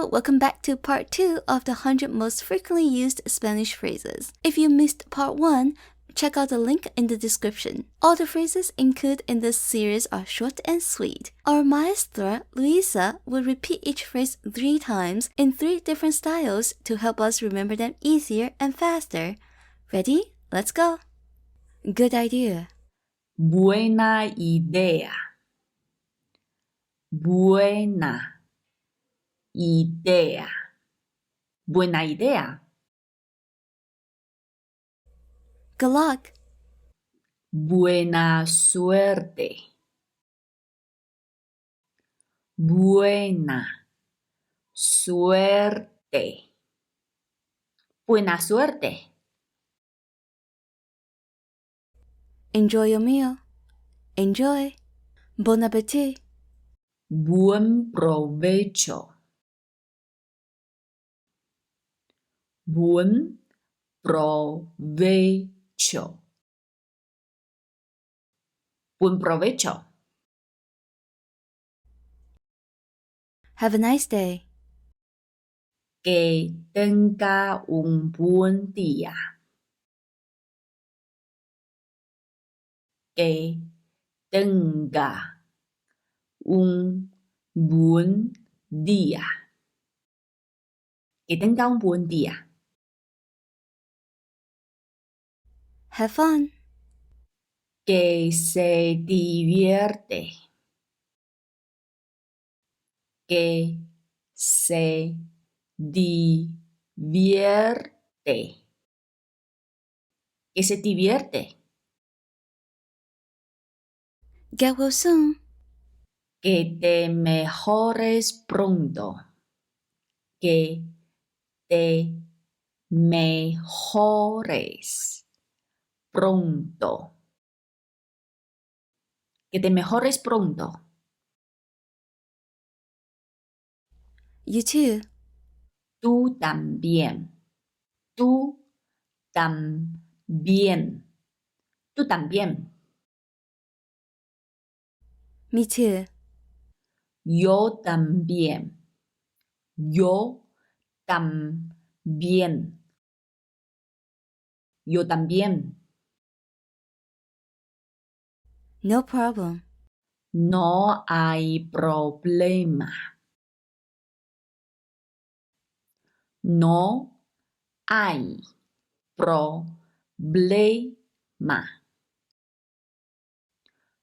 Hello, welcome back to part 2 of the 100 most frequently used Spanish phrases. If you missed part 1, check out the link in the description. All the phrases included in this series are short and sweet. Our maestra, Luisa, will repeat each phrase 3 times in 3 different styles to help us remember them easier and faster. Ready? Let's go! Good idea. Buena idea. Buena idea. Buena idea. Good luck. Buena suerte. Buena suerte. Buena suerte. Enjoy your meal. Enjoy. Bon appetit. Buen provecho. Buen provecho. Buen provecho. Have a nice day. Que tenga un buen día. Que tenga un buen día. Que tenga un buen día. Have fun. Que se divierte. Que se divierte. Que se divierte. Get well soon. Que te mejores pronto. Que te mejores pronto. Que te mejores pronto. You too. Tú también. Tú también. Tú también. Me too. Yo también. Yo también. Yo también. No problem. No hay problema. No hay problema.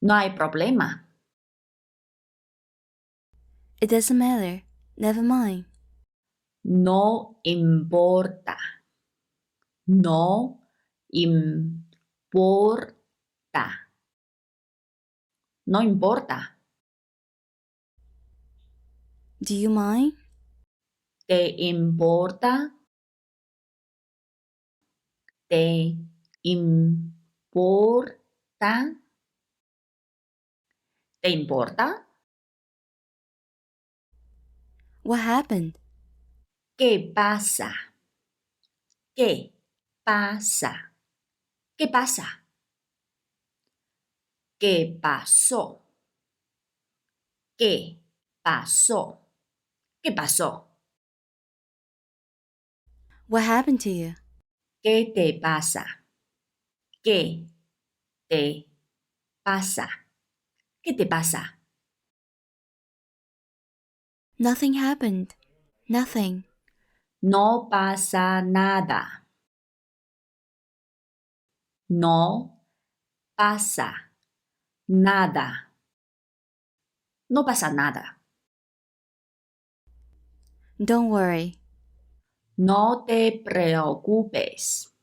No hay problema. It doesn't matter. Never mind. No importa. No importa. No importa. Do you mind? ¿Te importa? ¿Te importa? ¿Te importa? What happened? ¿Qué pasa? ¿Qué pasa? ¿Qué pasa? ¿Qué pasó? ¿Qué pasó? ¿Qué pasó? What happened to you? ¿Qué te pasa? ¿Qué te pasa? ¿Qué te pasa? Nothing happened. Nothing. No pasa nada. No pasa nada. No pasa nada. Don't worry. No te preocupes.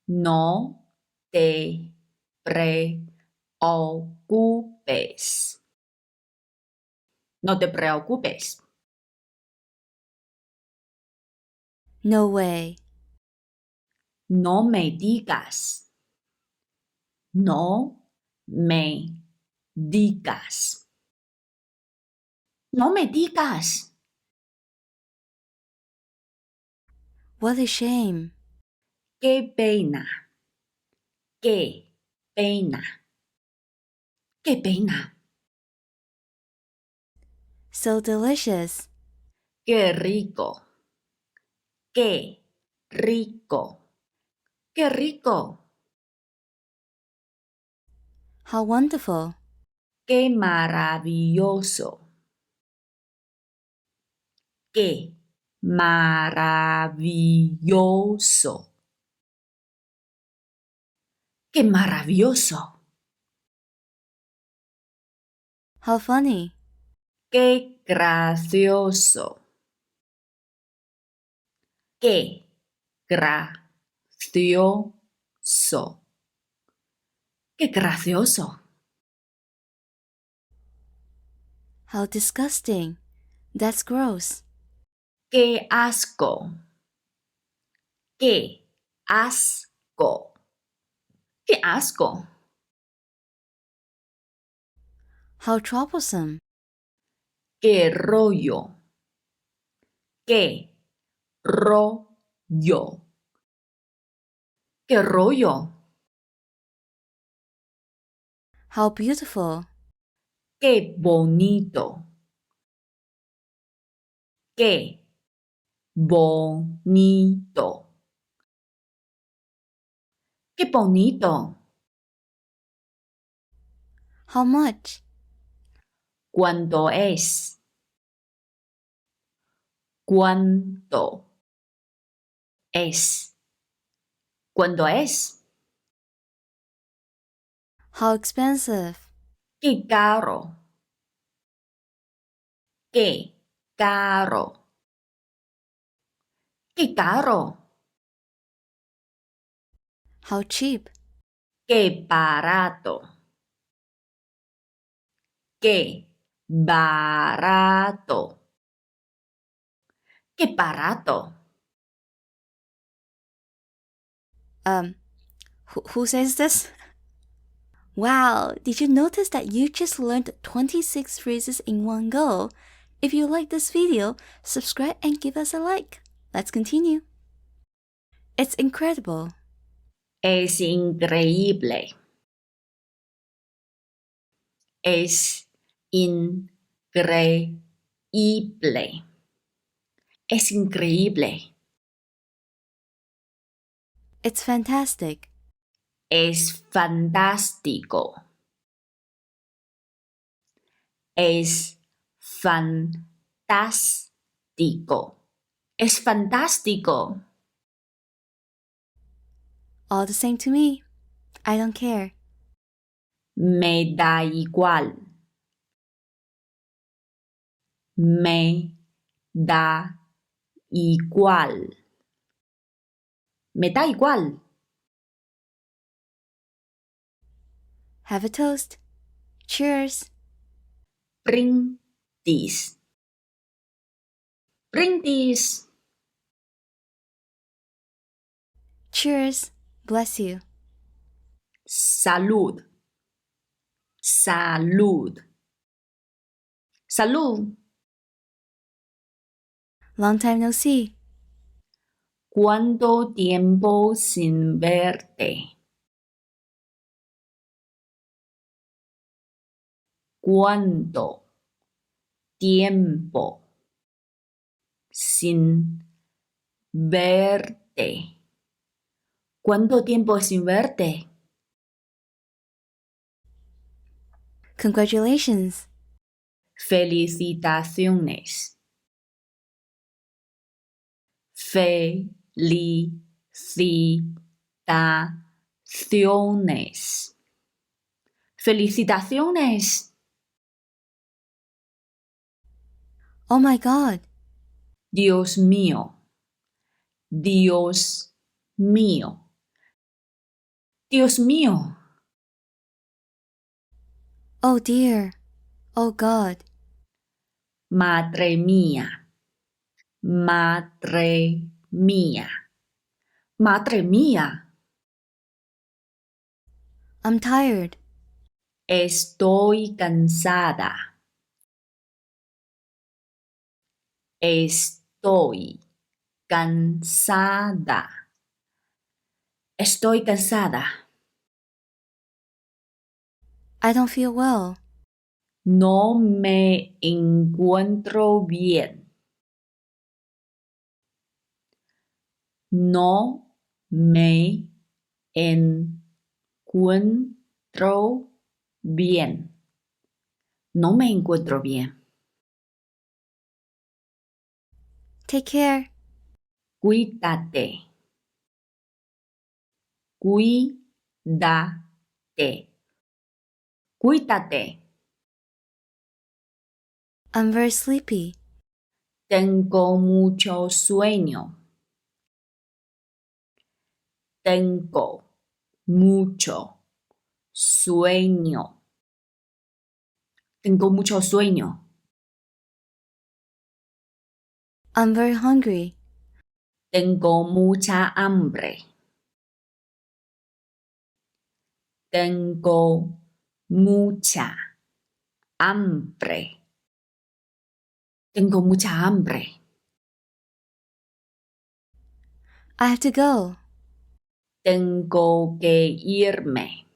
No te preocupes. No te preocupes. No way. No me digas. No me digas. No me digas. What a shame. Qué pena. Qué pena. Qué pena. So delicious. Qué rico. Qué rico. Qué rico. How wonderful. Qué maravilloso. Qué maravilloso. Qué maravilloso. How funny. Qué gracioso. Qué gracioso. Qué gracioso. How disgusting. That's gross. Qué asco. Qué asco. Qué asco. How troublesome. Qué rollo. Qué rollo. Qué rollo. How beautiful. Qué bonito. Qué bonito. Qué bonito. How much. ¿Cuánto es? ¿Cuánto es? ¿Cuánto es? How expensive. Qué caro. Qué caro. Qué caro. How cheap. Qué barato. Qué barato. Qué barato. Who says this? Wow, did you notice that you just learned 26 phrases in one go? If you like this video, subscribe and give us a like. Let's continue. It's incredible. Es increíble. Es increíble. Es increíble. It's fantastic. Es fantástico. Es fantástico. Es fantástico. All the same to me. I don't care. Me da igual. Me da igual. Me da igual. Have a toast. Cheers. Brindis. Brindis. Cheers. Bless you. Salud. Salud. Salud. Long time no see. ¿Cuánto tiempo sin verte? ¿Cuánto tiempo sin verte? ¿Cuánto tiempo sin verte? Congratulations. Felicitaciones. Felicitaciones. Felicitaciones. Oh my god. Dios mío. Dios mío. Dios mío. Oh dear. Oh god. Madre mía. Madre mía. Madre mía. I'm tired. Estoy cansada. Estoy cansada. Estoy cansada. I don't feel well. No me encuentro bien. No me encuentro bien. No me encuentro bien. Take care. Cuídate. Cuídate. Cuídate. I'm very sleepy. Tengo mucho sueño. Tengo mucho sueño. Tengo mucho sueño. I'm very hungry. Tengo mucha hambre. Tengo mucha hambre. Tengo mucha hambre. I have to go. Tengo que irme.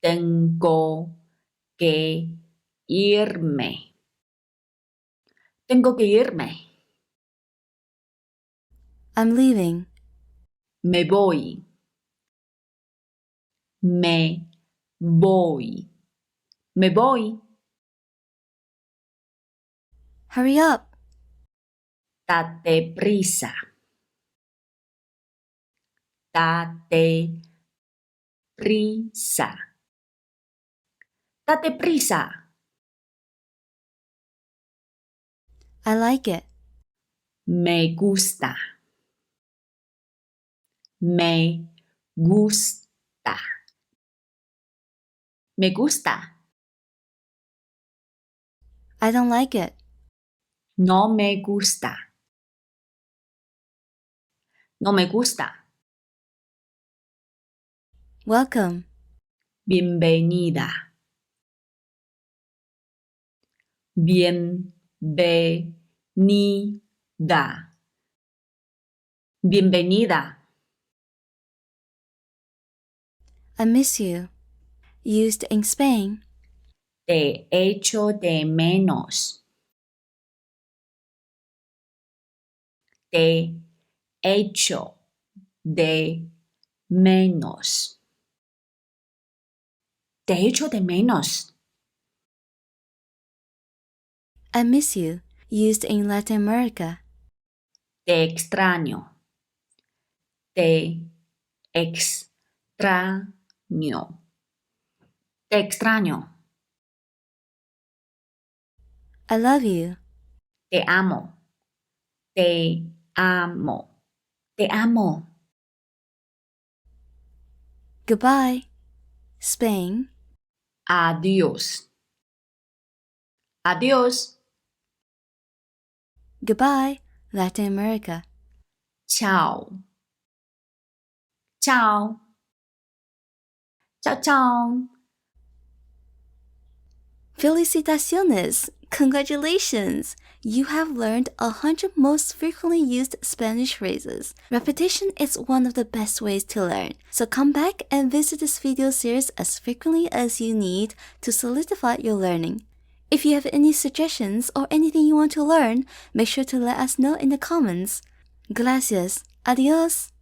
Tengo que irme. Tengo que irme. I'm leaving. Me voy. Me voy. Me voy. Hurry up. Date prisa. Date prisa. Date prisa. I like it. Me gusta. Me gusta. Me gusta. I don't like it. No me gusta. No me gusta. Welcome. Bienvenida. Bienvenida. Bienvenida. I miss you. Used in Spain. Te echo de menos. Te echo de menos. Te echo de menos. I miss you. Used in Latin America. Te extraño. Te extraño. Te extraño. I love you. Te amo. Te amo. Te amo. Goodbye. Spain. Adiós. Adiós. Goodbye. Latin America. Chao. Chao. Chao, chao. Felicitaciones! Congratulations! You have learned 100 most frequently used Spanish phrases. Repetition is one of the best ways to learn, so come back and visit this video series as frequently as you need to solidify your learning. If you have any suggestions or anything you want to learn, make sure to let us know in the comments. Gracias. Adios.